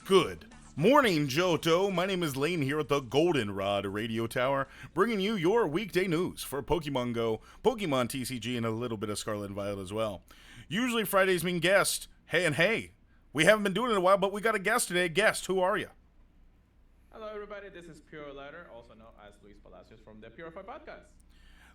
Good morning, Johto. My name is Lane here at the Goldenrod Radio Tower, bringing you your weekday news for Pokemon Go, Pokemon TCG, and a little bit of Scarlet and Violet as well. Usually Fridays mean guest. Hey, we haven't been doing it in a while, but we got a guest today. Guest, who are you? Hello, everybody. This is Purelighter, also known as Luis Palacios from the Purify Podcast.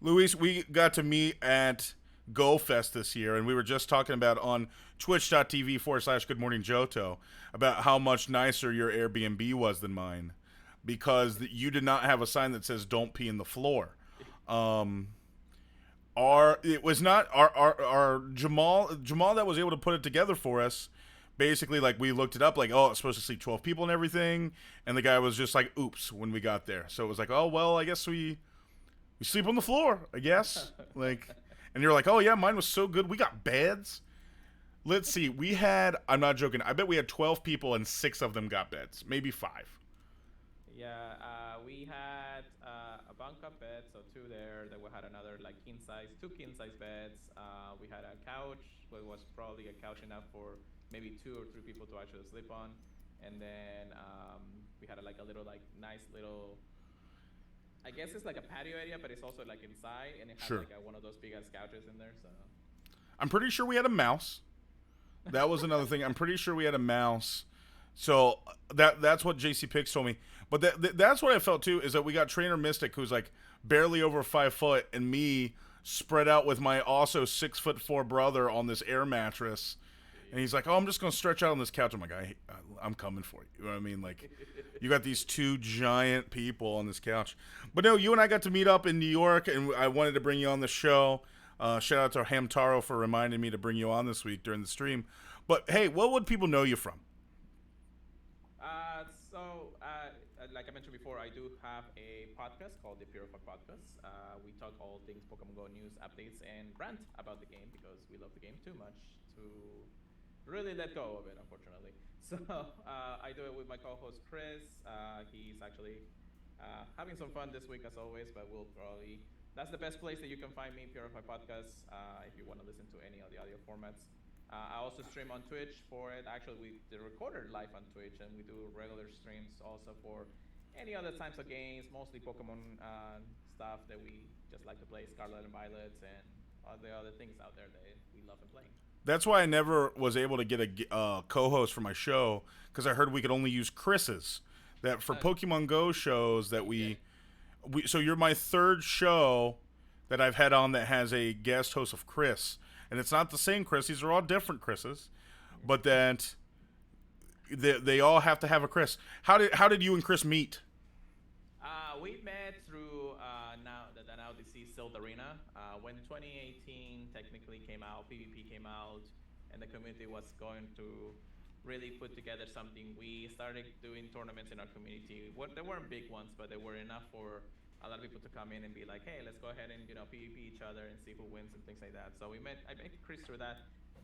Luis, we got to meet at GoFest this year, and we were just talking about on twitch.tv/ Good Morning Johto about how much nicer your Airbnb was than mine because you did not have a sign that says "Don't pee in the floor." It was not our Jamal that was able to put it together for us. Basically, like, we looked it up, like, oh, it's supposed to sleep 12 people and everything, and the guy was just like, oops, when we got there. So it was like, oh, well, I guess we sleep on the floor, I guess. Like, and you're like, oh yeah, mine was so good. We got beds. Let's see, I'm not joking, I bet we had 12 people and 6 of them got beds, maybe 5. Yeah, we had a bunk up bed, so 2 there. Then we had another, like, two king size beds. We had a couch, but it was probably a couch enough for maybe 2 or 3 people to actually sleep on. And then we had a little, like, nice little, I guess it's like a patio area, but it's also like inside, and it had Sure. like one of those big ass couches in there. So I'm pretty sure we had a mouse. That was another thing. I'm pretty sure we had a mouse. So that's what JC Picks told me. But that's what I felt too, is that we got Trainer Mystic, who's like barely over 5 foot, and me spread out with my also 6'4" brother on this air mattress. And he's like, oh, I'm just going to stretch out on this couch. I'm like, I'm coming for you. You know what I mean? Like, you got these 2 giant people on this couch. But no, you and I got to meet up in New York, and I wanted to bring you on the show. Shout out to Hamtaro for reminding me to bring you on this week during the stream. But, hey, what would people know you from? Like I mentioned before, I do have a podcast called the Purify Podcast. We talk all things Pokemon Go news, updates, and rant about the game because we love the game too much to really let go of it, unfortunately. So I do it with my co-host Chris. He's actually having some fun this week as always, but that's the best place that you can find me, Purify Podcast, if you want to listen to any of the audio formats. I also stream on Twitch for it. Actually, we recorded live on Twitch, and we do regular streams also for any other types of games, mostly Pokemon stuff that we just like to play, Scarlet and Violet, and all the other things out there that we love and playing. That's why I never was able to get a co-host for my show, because I heard we could only use Chris's. That for Pokemon Go shows that so you're my 3rd show that I've had on that has a guest host of Chris. And it's not the same Chris. These are all different Chris's. But that they all have to have a Chris. How did you and Chris meet? We met through the now deceased Silt Arena. When 2018 technically came out, PvP came out, and the community was going to really put together something. We started doing tournaments in our community. They weren't big ones, but they were enough for a lot of people to come in and be like, hey, let's go ahead and PvP each other and see who wins and things like that. So I met Chris through that.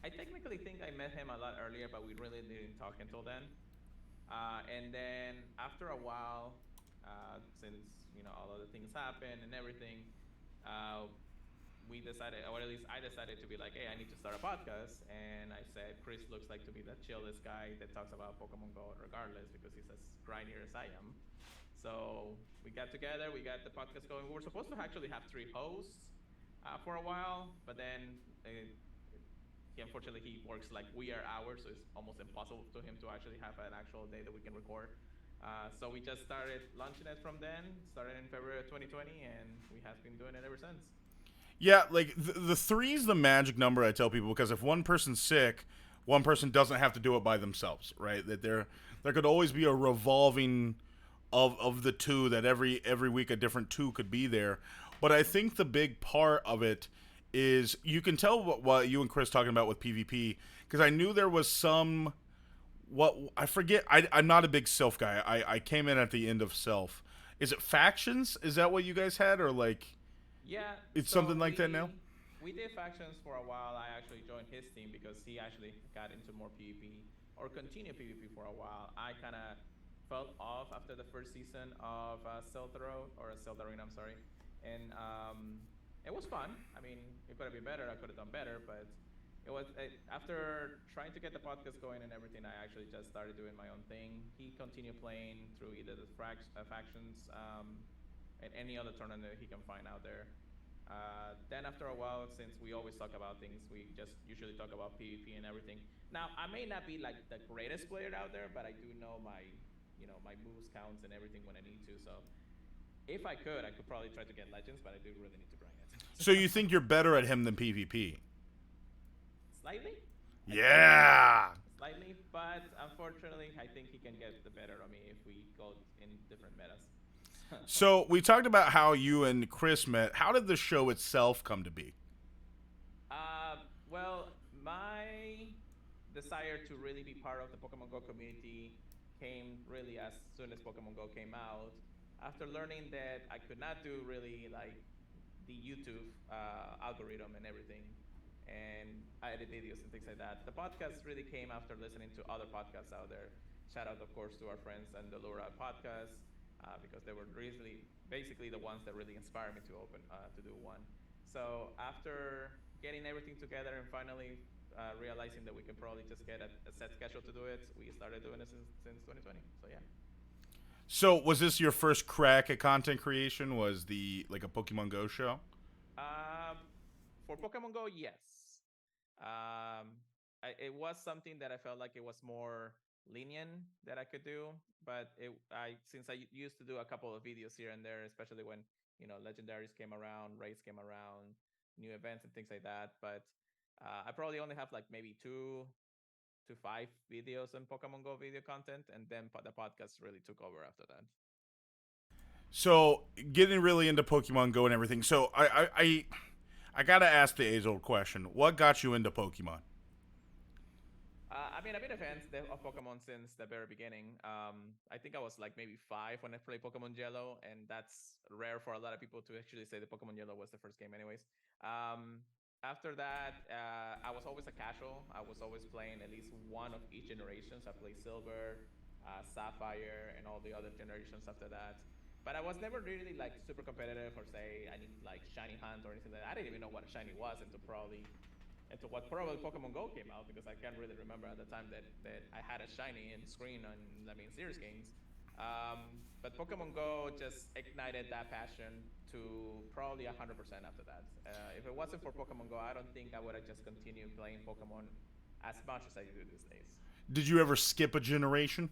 I technically think I met him a lot earlier, but we really didn't talk until then. And then after a while, since all of the things happened and everything, we decided, or at least I decided, to be like, hey, I need to start a podcast. And I said, Chris looks like to be the chillest guy that talks about Pokemon Go regardless, because he's as grindier as I am. So we got together, we got the podcast going. We were supposed to actually have 3 hosts for a while, but then unfortunately he works like weird hours, so it's almost impossible to him to actually have an actual day that we can record. So we just started launching it from then, started in February of 2020, and we have been doing it ever since. Yeah, like the 3 is the magic number, I tell people, because if one person's sick, one person doesn't have to do it by themselves, right? That there could always be a revolving of the 2, that every week a different 2 could be there. But I think the big part of it is you can tell what you and Chris talking about with PvP, because I knew there was some, I forget, I'm not a big Sylph guy. I came in at the end of Sylph. Is it factions? Is that what you guys had, or like? Yeah, it's something like that now. We did factions for a while. I actually joined his team because he actually got into more PvP or continued PvP for a while. I kind of fell off after the first season of Silt Arena, I'm sorry, and it was fun. I mean, it could have been better. I could have done better, but it was after trying to get the podcast going and everything. I actually just started doing my own thing. He continued playing through either the factions, and any other tournament he can find out there. Then after a while, since we always talk about things, we just usually talk about PvP and everything. Now, I may not be like the greatest player out there, but I do know my moves counts and everything when I need to. So if I could probably try to get legends, but I do really need to grind it. So you think you're better at him than PvP? Slightly, I think Yeah. slightly, but unfortunately, I think he can get the better of me if we go in different metas. So we talked about how you and Chris met. How did the show itself come to be? Well, my desire to really be part of the Pokemon Go community came really as soon as Pokemon Go came out. After learning that I could not do really like the YouTube algorithm and everything, and I edit videos and things like that. The podcast really came after listening to other podcasts out there. Shout out, of course, to our friends and the Lura podcast, because they were really basically the ones that really inspired me to open to do one. So after getting everything together and finally realizing that we can probably just get a set schedule to do it, we started doing it since 2020. So yeah. So was this your first crack at content creation? Was the like a Pokemon Go show? Um, for Pokemon Go, yes. It was something that I felt like it was more lenient that I could do, but I since I used to do a couple of videos here and there, especially when legendaries came around, raids came around, new events and things like that. But I probably only have like maybe 2 to 5 videos on Pokemon Go video content, and then the podcast really took over after that. So getting really into Pokemon Go and everything. So I gotta ask the age-old question: what got you into Pokemon? I mean, I've been a fan of Pokemon since the very beginning. I think I was like maybe 5 when I played Pokemon Yellow, and that's rare for a lot of people to actually say that Pokemon Yellow was the first game, anyways. After that, I was always a casual. I was always playing at least one of each generations. I played Silver, Sapphire, and all the other generations after that. But I was never really like super competitive or say I need like shiny hunt or anything like that. I didn't even know what a shiny was until what probably Pokemon Go came out, because I can't really remember at the time that I had a shiny in screen on serious games. But Pokemon Go just ignited that passion to probably 100% after that. If it wasn't for Pokemon Go, I don't think I would have just continued playing Pokemon as much as I do these days. Did you ever skip a generation?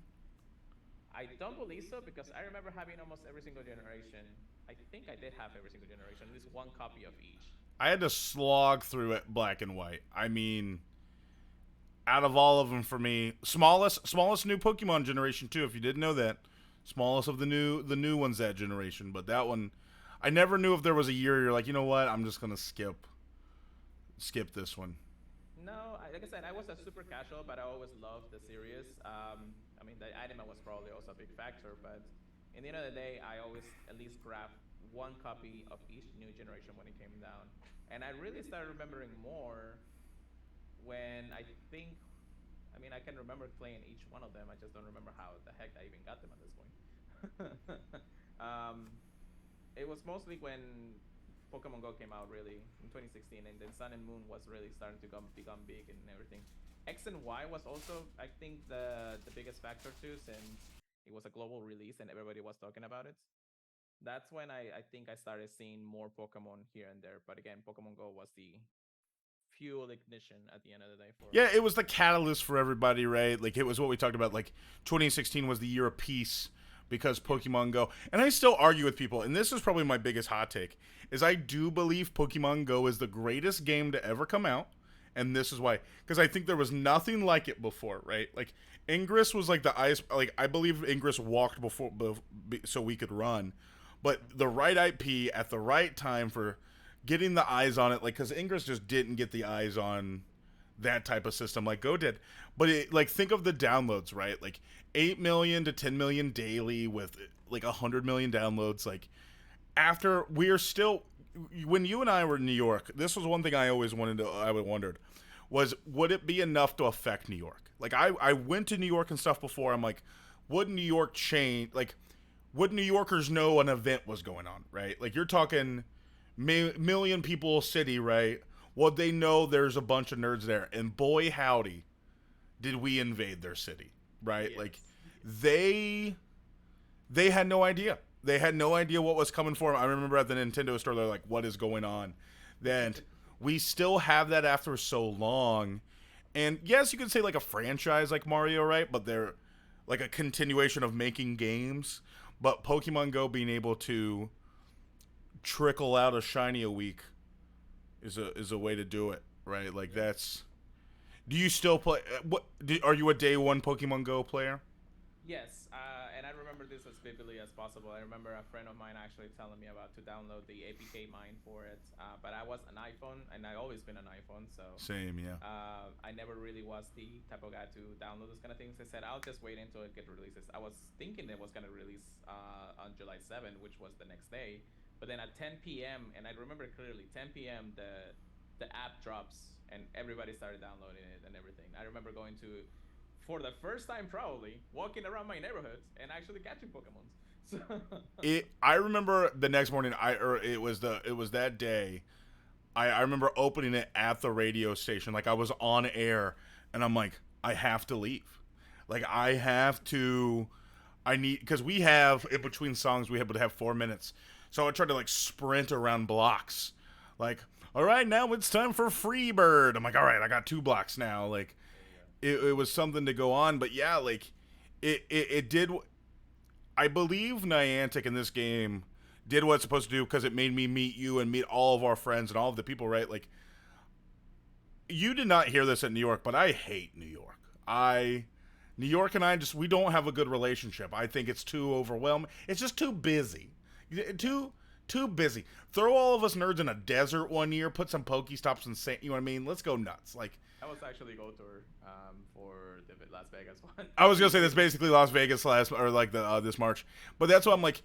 I don't believe so, because I remember having almost every single generation. I think I did have every single generation, at least one copy of each. I had to slog through it black and white. I mean, out of all of them for me, smallest new Pokemon generation too. If you didn't know that, smallest of the new ones that generation. But that one, I never knew if there was a year you're like, you know what, I'm just gonna skip this one. No, like I said, I was a super casual, but I always loved the series. I mean, the anime was probably also a big factor, but in the end of the day, I always at least grabbed one copy of each new generation when it came down. And I really started remembering more when I mean, I can remember playing each one of them. I just don't remember how the heck I even got them at this point. um, it was mostly when Pokemon Go came out, really, in 2016, and then Sun and Moon was really starting to become big and everything. X and Y was also, I think, the biggest factor too, since it was a global release and everybody was talking about it. That's when I think I started seeing more Pokemon here and there. But again, Pokemon Go was the fuel ignition at the end of the day for. Yeah, it was the catalyst for everybody, right? Like it was what we talked about. Like 2016 was the year of peace because Pokemon Go. And I still argue with people, and this is probably my biggest hot take, is I do believe Pokemon Go is the greatest game to ever come out. And this is why, because I think there was nothing like it before, right? Like Ingress was like the ice. Like I believe Ingress walked so we could run, but the right IP at the right time for getting the eyes on it, like because Ingress just didn't get the eyes on that type of system like Go did. But it, like think of the downloads, right? Like 8 million to 10 million daily with like 100 million downloads. Like after we are still, when you and I were in New York, this was one thing I always wondered was, would it be enough to affect New York? Like I went to New York and stuff before. I'm like, would New York change? Like, would New Yorkers know an event was going on, right? Like you're talking million people city, right? Well, they know there's a bunch of nerds there, and boy howdy, did we invade their city, right? Yes. Like they had no idea. They had no idea what was coming for them. I remember at the Nintendo store, they're like, "What is going on?" Then we still have that after so long. And yes, you could say like a franchise like Mario, right? But they're like a continuation of making games. But Pokemon Go being able to trickle out a shiny a week is a way to do it, right? Like that's. Do you still play? Are you a day one Pokemon Go player? Yes, and I remember this as vividly as possible. I remember a friend of mine actually telling me about to download the APK mine for it. But I was an iPhone, and I always been an iPhone, so Same, yeah. I never really was the type of guy to download those kind of things. I said I'll just wait until it get releases. I was thinking it was gonna release on July 7th, which was the next day. But then at 10 p.m. and I remember clearly, 10 p.m. the app drops and everybody started downloading it and everything. I remember going to for the first time probably walking around my neighborhood and actually catching Pokemons. So I remember the next morning. It was that day. I remember opening it at the radio station. Like I was on air, and I'm like, I have to leave. Like I have to. I need because we have in between songs we have to have 4 minutes. So I tried to like sprint around blocks. Like, all right, now it's time for Freebird. I'm like, all right, I got 2 blocks now. Like, it was something to go on, but yeah, like it did. I believe Niantic in this game did what it's supposed to do because it made me meet you and meet all of our friends and all of the people, right? Like, you did not hear this at New York, but I hate New York. New York and I we don't have a good relationship. I think it's too overwhelming. It's just too busy. Too busy. Throw all of us nerds in a desert one year, put some Pokestops and say, you know what I mean? Let's go nuts. Like, that was actually go tour for the Las Vegas one. I was gonna say that's basically Las Vegas this March, but that's why I'm like,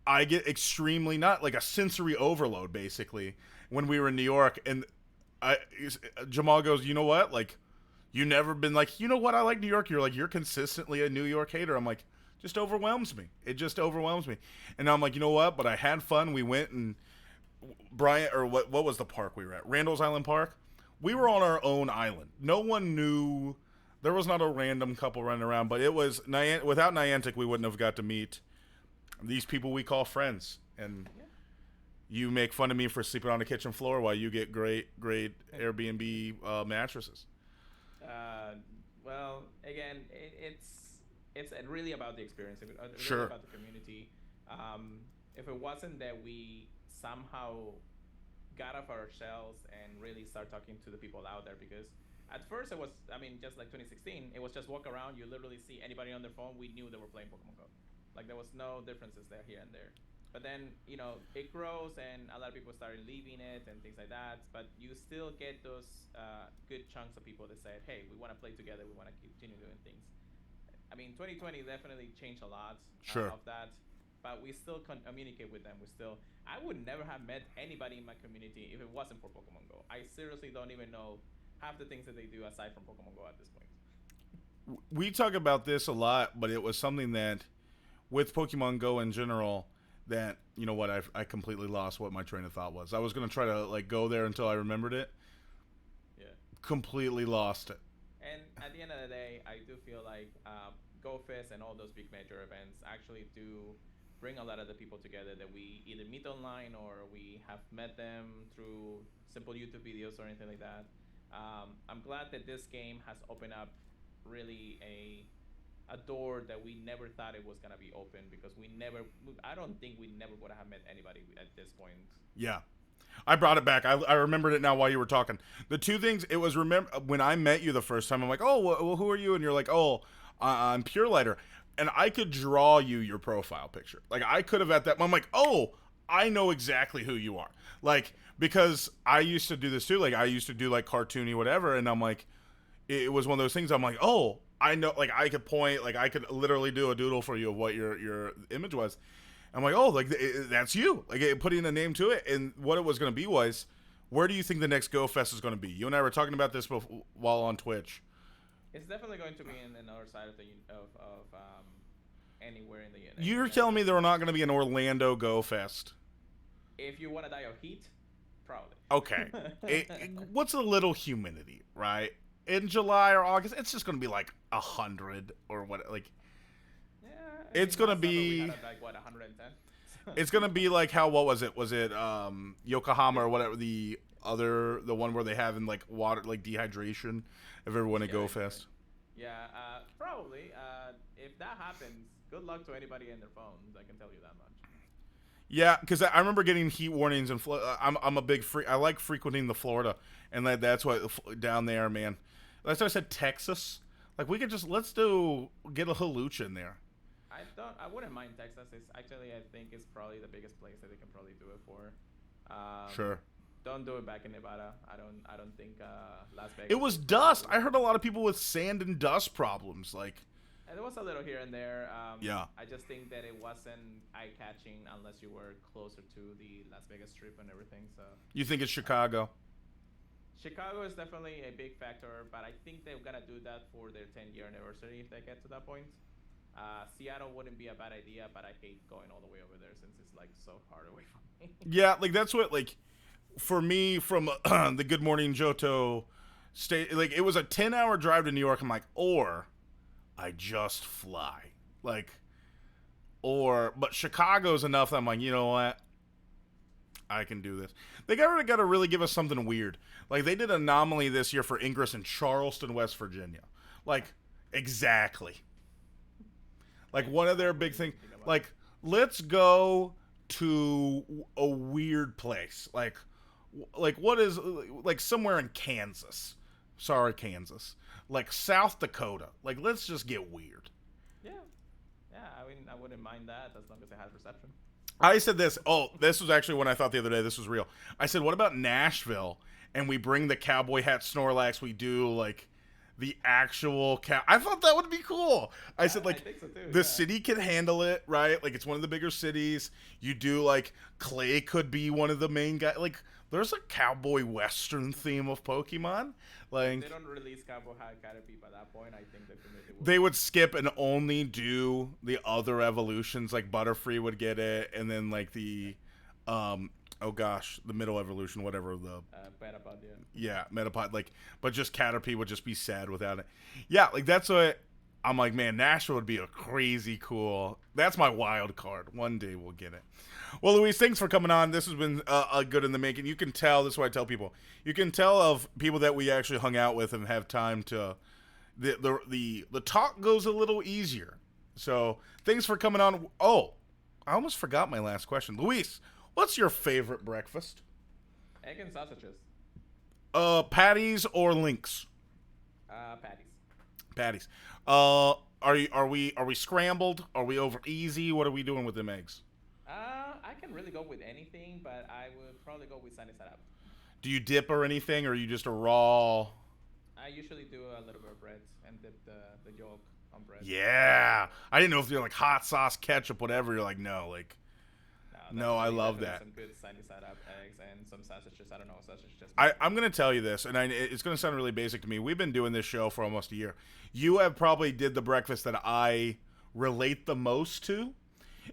I get extremely not like a sensory overload basically when we were in New York, and Jamal goes, you know what, like, you never been like, you know what, I like New York. You're like, you're consistently a New York hater. I'm like, just overwhelms me. It just overwhelms me, and now I'm like, you know what, but I had fun. We went and Brian or what was the park we were at? Randall's Island Park. We were on our own island. No one knew. There was not a random couple running around, but it was without Niantic, we wouldn't have got to meet these people we call friends. And you make fun of me for sleeping on the kitchen floor while you get great Airbnb mattresses. Well, again, it's really about the experience. It's really Sure. about the community. If it wasn't that we somehow got off our shells and really start talking to the people out there, because at first it was, I mean, just like 2016, it was just walk around, you literally see anybody on their phone, we knew they were playing Pokemon Go. Like there was no differences there, here and there. But then, it grows and a lot of people started leaving it and things like that. But you still get those good chunks of people that said, hey, we want to play together, we want to continue doing things. I mean, 2020 definitely changed a lot Sure. of that. But we still communicate with them. I would never have met anybody in my community if it wasn't for Pokemon Go. I seriously don't even know half the things that they do aside from Pokemon Go at this point. We talk about this a lot, but it was something that, with Pokemon Go in general, that, you know what, I completely lost what my train of thought was. I was gonna try to like go there until I remembered it. Yeah. Completely lost it. And at the end of the day, I do feel like GoFest and all those big major events actually do bring a lot of the people together that we either meet online or we have met them through simple YouTube videos or anything like that. I'm glad that this game has opened up really a door that we never thought it was gonna be open, because I don't think we never would have met anybody at this point. Yeah. I brought it back. I remembered it now while you were talking. The two things, it was, remember when I met you the first time, I'm like, oh, well, who are you? And you're like, oh, I'm Purelighter. And I could draw you your profile picture. Like, I could have at that moment, I'm like, oh, I know exactly who you are. Like, because I used to do this too. Like, I used to do like cartoony whatever. And I'm like, it was one of those things. I'm like, oh, I know, like, I could point, like, I could literally do a doodle for you of what your image was. I'm like, oh, like, that's you. Like, putting a name to it. And what it was going to be was, where do you think the next Go Fest is going to be? You and I were talking about this while on Twitch. It's definitely going to be in the north side of anywhere in the United. You're telling me they're not going to be an Orlando Go Fest? If you want to die of heat, Probably. Okay. What's a little humidity, right? In July or August, it's just gonna be like 100 or what. Like Yeah, I it's mean, gonna last summer we had be. like what 110. It's gonna be like how what was it? Was it Yokohama or whatever the one where they have in like water like dehydration if everyone to Yeah, go exactly. fast. Yeah, probably. If that happens, good luck to anybody in their phones. I can tell you that much. Yeah, because I remember getting heat warnings and I'm a big I like frequenting the Florida and that's why down there, man. That's why I said Texas. Like we could just get a halucha in there. I wouldn't mind Texas. It's actually I think it's probably the biggest place that they can probably do it for. Sure. Don't do it back in Nevada. I don't think Las It Vegas was would probably dust. do I it. heard a lot of people with sand and dust problems. Like, And there was a little here and there. yeah. I just think that it wasn't eye catching unless you were closer to the Las Vegas Strip and everything. So You think it's Chicago? Chicago is definitely a big factor, but I think they're gonna do that for their 10-year anniversary if they get to that point. Seattle wouldn't be a bad idea, but I hate going all the way over there since it's like so far away from me. Yeah, like that's what like for me from the Good Morning Johto state. Like it was a 10-hour drive to New York. I'm like, or I just fly. Like, but Chicago's enough that I'm like, you know what? I can do this. They got to really give us something weird. Like they did Anomaly this year for Ingress in Charleston, West Virginia. Like exactly. Like one of their big things. Like let's go to a weird place. Like what is like somewhere in Kansas. Sorry, Kansas. Like South Dakota. Like let's just get weird. Yeah, yeah. I mean, I wouldn't mind that as long as it has reception. I said this. Oh, this was actually when I thought the other day this was real. I said, what about Nashville? And we bring the cowboy hat Snorlax. We do like the actual cow. I thought that would be cool. I said like I think so too, the yeah. city can handle it, right? Like it's one of the bigger cities. You do like Clay could be one of the main guys. Like there's a cowboy western theme of Pokemon. Like If they don't release Cowboy High Caterpie by that point, I think the committee will. they would skip and only do the other evolutions. Like Butterfree would get it, and then like the oh gosh, the middle evolution, whatever the Metapod, yeah, Metapod, like, but just Caterpie would just be sad without it. Yeah, like that's what I'm like, man, Nashville would be a crazy cool. That's my wild card. One day we'll get it. Well, Luis, thanks for coming on. This has been a good in the making. You can tell, this is what I tell people. You can tell of people that we actually hung out with and have time to the talk goes a little easier. So, thanks for coming on. Oh, I almost forgot my last question. Luis, what's your favorite breakfast? Egg and sausages. Patties or links? Patties. Patties. Are we scrambled? Are we over easy? What are we doing with them eggs? I can really go with anything, but I would probably go with sunny side up. Do you dip or anything, or are you just a raw? I usually do a little bit of bread and dip the yolk on bread. Yeah, I didn't know if you're like hot sauce, ketchup, whatever. You're like, no, like, no, I love that. Some good sunny side up eggs and some sausages. I don't know, sausages just. I'm going to tell you this, and it's going to sound really basic to me. We've been doing this show for almost a year. You have probably did the breakfast that I relate the most to.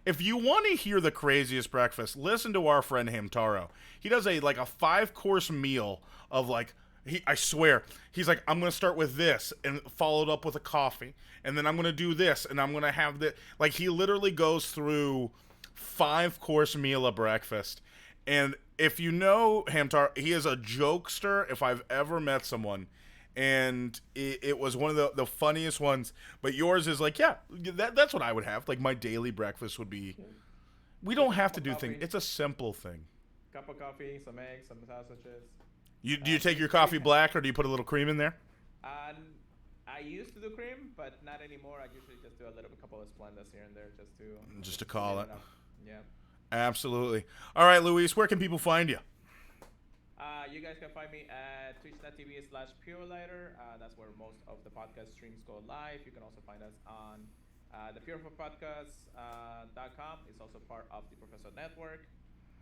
If you want to hear the craziest breakfast, listen to our friend Hamtaro. He does a 5-course meal of like, I swear, he's like, I'm going to start with this and followed up with a coffee. And then I'm going to do this and I'm going to have that. Like he literally goes through 5-course meal of breakfast. And if you know Hamtar, he is a jokester if I've ever met someone. And it was one of the funniest ones. But yours is like, yeah, that's what I would have. Like my daily breakfast would be, we don't have to do things. It's a simple thing. Cup of coffee, some eggs, some sausages. Do you take your coffee black or do you put a little cream in there? I used to do cream, but not anymore. I usually just do a couple of Splendas here and there Just to call it. Yeah. Absolutely. All right, Luis, where can people find you? You guys can find me at twitch.tv/Purelighter. That's where most of the podcast streams go live. You can also find us on the PureForPodcast.com. It's also part of the Professor Network.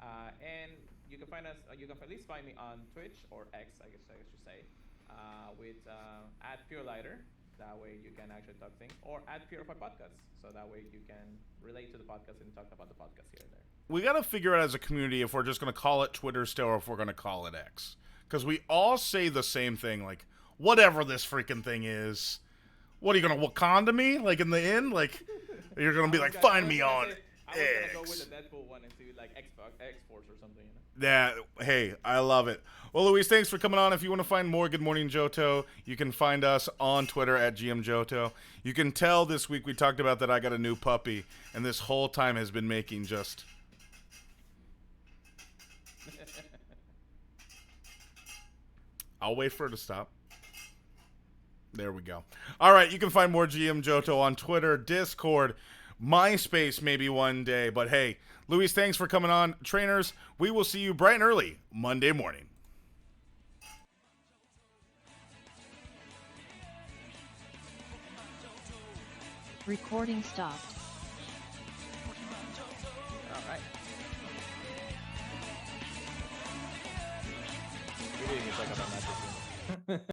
And you can find us. You can at least find me on Twitch or X, I guess I should say, with at Purelighter. That way you can actually talk things, or add Purify podcasts, so that way you can relate to the podcast and talk about the podcast here and there. We got to figure out as a community if we're just going to call it Twitter still or if we're going to call it X. Because we all say the same thing, like, whatever this freaking thing is. What, are you going to Wakanda me? Like, in the end? Like, you're going to be like, find me on X. I was going to go with the Deadpool one and do, like, X-Force or something, you know? Yeah, hey, I love it. Well, Luis, thanks for coming on. If you want to find more Good Morning Johto, you can find us on Twitter at GMJoto. You can tell this week we talked about that I got a new puppy, and this whole time has been making just... I'll wait for it to stop. There we go. All right, you can find more GM Johto on Twitter, Discord, MySpace maybe one day. But hey, Luis, thanks for coming on. Trainers, we will see you bright and early Monday morning. Recording stopped.